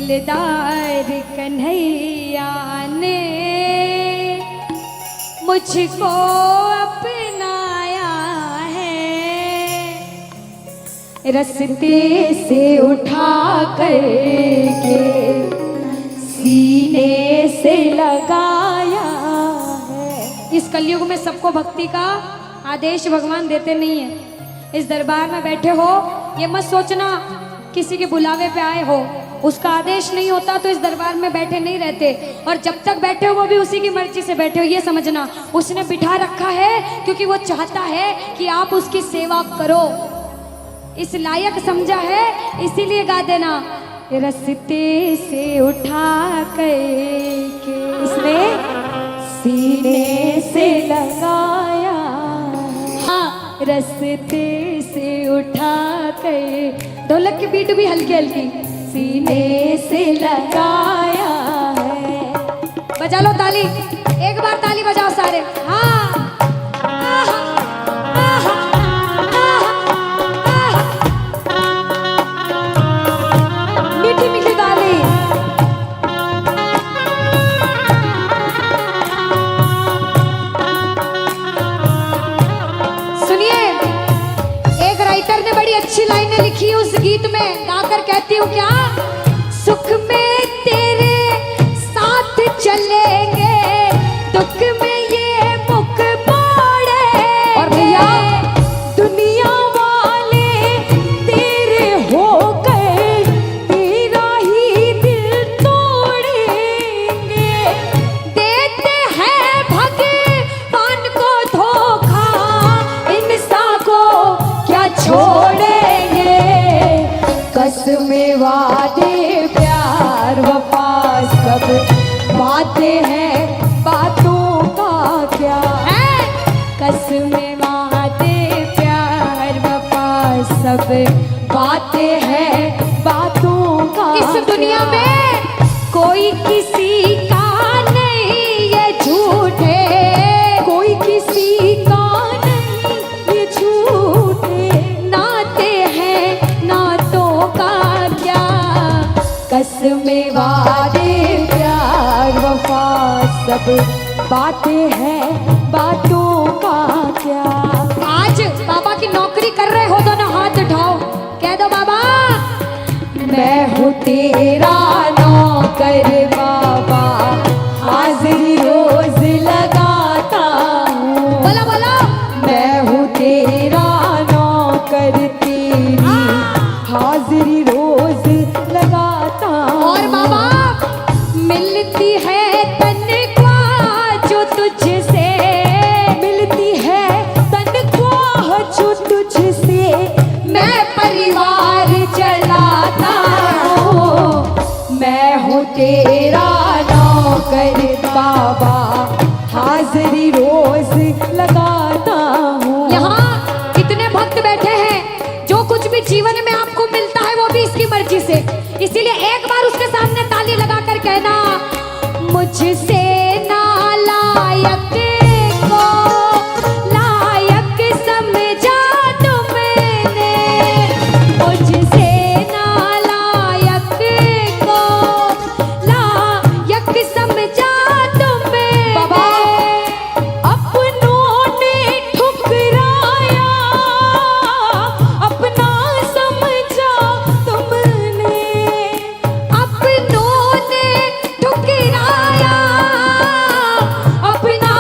दिलदार कन्हैया ने मुझको अपनाया है, रस्ते से उठा करके सीने से लगाया है। इस कलयुग में सबको भक्ति का आदेश भगवान देते नहीं है। इस दरबार में बैठे हो, ये मत सोचना किसी के बुलावे पे आए हो, उसका आदेश नहीं होता तो इस दरबार में बैठे नहीं रहते। और जब तक बैठे हो वो भी उसी की मर्जी से बैठे हो, ये समझना उसने बिठा रखा है क्योंकि वो चाहता है कि आप उसकी सेवा करो, इस लायक समझा है, इसीलिए गा देना। रस्ते से उठा के इसने सीने से लगाया, हाँ रस्ते से उठा के, ढोलक की बीट भी हल्की हल्की, सीने से लगाया है। बजा लो ताली, एक बार ताली बजाओ सारे, हाँ मीठी मीठी ताली। सुनिए, एक राइटर ने बड़ी अच्छी लाइनें लिखी उस गीत में, गाकर कहती हूँ क्या, सुख में तेरे साथ चलेंगे, दुख में ये मुख मोड़े, और भैया दुनिया वाले तेरे हो गए, तेरा ही दिल तोड़ेंगे, देते हैं भगवान को धोखा, इंसान को क्या छोड़ेंगे, कसमें वादे प्यार वफा सब बातें हैं, बातों का क्या है, कसमें वादे प्यार वफा सब बातें हैं, बातों का इस दुनिया में कोई किसी का नहीं ये झूठे, कोई किसी का नहीं ये झूठे, नाते हैं नातों का क्या, कसमें वादे प्यार वफा सब बातें हैं, बातों का क्या। आज बाबा की नौकरी कर रहे हो तो ना हाथ उठाओ, कह दो बाबा मैं हूँ तेरा नौकर बाबा, हाजिरी रोज लगाता हूँ, बोला बोला मैं हूँ तेरा नौकर, तेरी हाजिरी रोज लगाता हूँ। और बाबा मिलती है तनख्वाह जो तुझसे, मिलती है तनख्वाह जो तुझसे, मैं परिवार चलाता हूँ, मैं हूँ तेरा नौकर बाबा, हाजिरी रोज लगाता हूँ। यहाँ कितने भक्त बैठे हैं, जो कुछ भी जीवन में आपको मिलता है वो भी इसकी मर्जी से, इसीलिए एक बार उसके सामने ताली लगाकर कहना, मुझसे नालायक को लायक समझा तुमने, मुझसे नालायक को लायक समझा तुमने, बाबा अपनों ने ठुकराया, अपना समझा तुमने, अपनों ने ठुकराया, अपना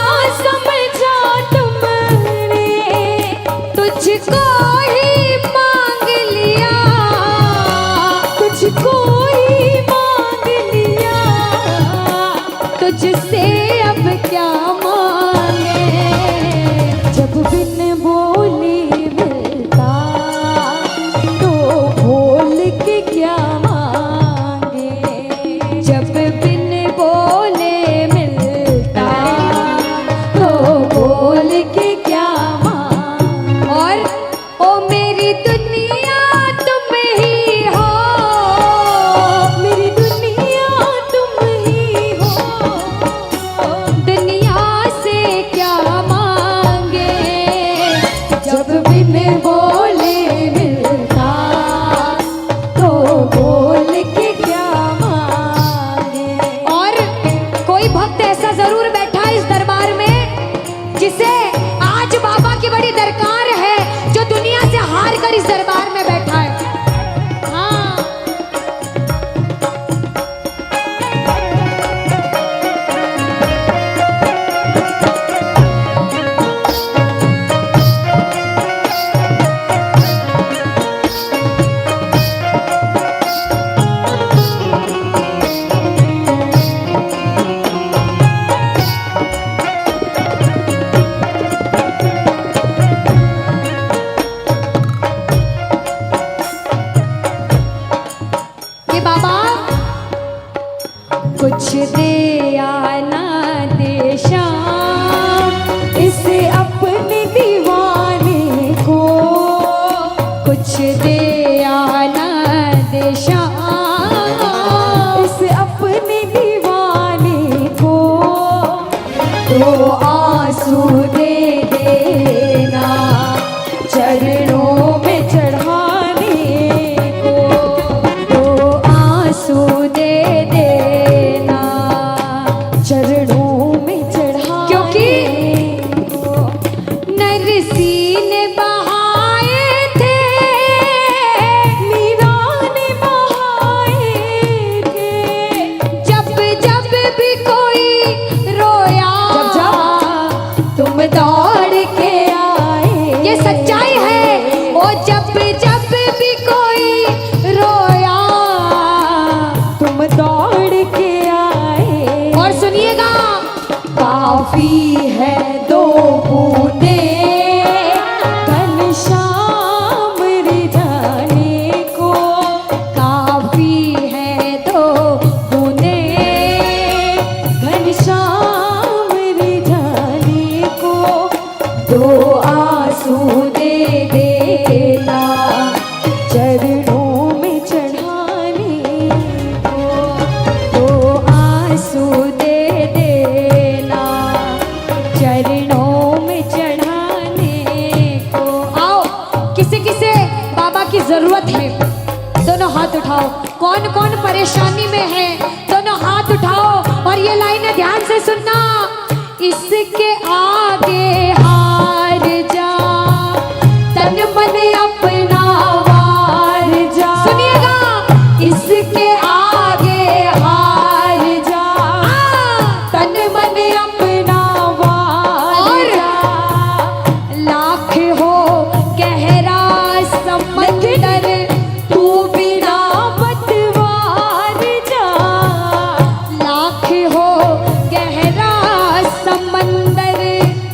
कुछ दे आना दे शाम इस अपने दीवाने को, कुछ दे आना दे शाम इस अपने दीवाने को, तो आंसू दे देना चरणों में चढ़ाने को, तो आंसू दे देना चरणों में चढ़ाने, क्योंकि नरसी ने बहाए थे, मीरा ने बहाए थे, जब जब भी कोई रोया तुम दौड़ के आए, ये सच्चाई है। ओ जब जब भी कोई रोया तुम दौड़ के आए। और सुनिएगा, काफी है दो बूंदे घनश्याम रिझाने को, काफी है दो बूंदे घनश्याम रिझाने को, दो आंसू दे देना चरणों में चढ़ाने को, दो आंसू दे देना चरणों में चढ़ाने को। आओ, किसे किसे बाबा की जरूरत है, दोनों हाथ उठाओ। कौन कौन परेशानी में है, दोनों हाथ उठाओ और ये लाइनें ध्यान से सुनना। इसके आगे हार जा, तन मन अपना वार जा। सुनिएगा, इसके आगे हार जा, तन मन अपना वार जा। लाख हो गहरा समंदर तू बिना पतवार जा, लाख हो गहरा समंदर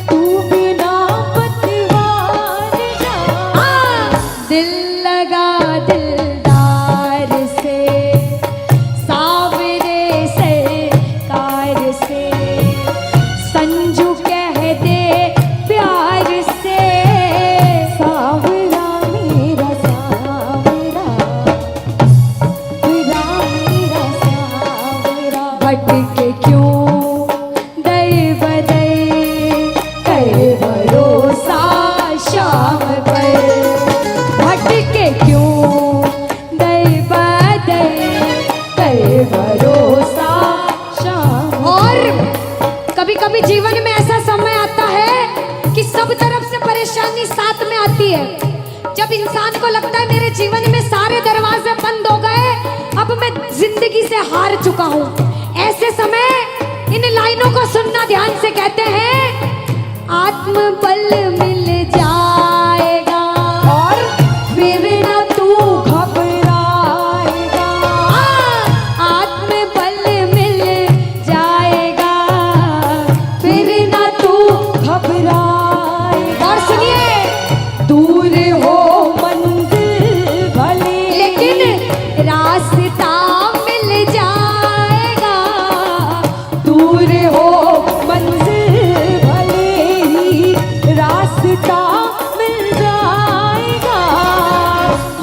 तू बिना पतवार जा। दिल लगा दिलदार से, सावरे सरकार से, संजू कह दे प्यार से, सावरा मेरा सावरा, मेरा मेरा सावरा। भटके क्यों दर बदर कर भरोसा शाम पर, भटके क्यों दर बदर कर भरोसा शाम। और कभी कभी जीवन में ऐसा समय आता है कि सब तरफ से परेशानी साथ में आती है, जब इंसान को लगता है मेरे जीवन में सारे दरवाजे बंद हो गए, अब मैं जिंदगी से हार चुका हूँ। ऐसे समय इन लाइनों को सुनना ध्यान से। कहते हैं, आत्मबल मिल जाएगा और फिर न तू घबराएगा, आत्मबल मिल जाएगा फिर न तू घबराएगा। और सुनिए, दूर हो मंजिल भले लेकिन रास्ता मिल जाएगा, दूर हो मंजिल भले ही रास्ता मिल जाएगा,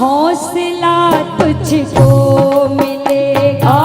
हौसला तुझको मिलेगा।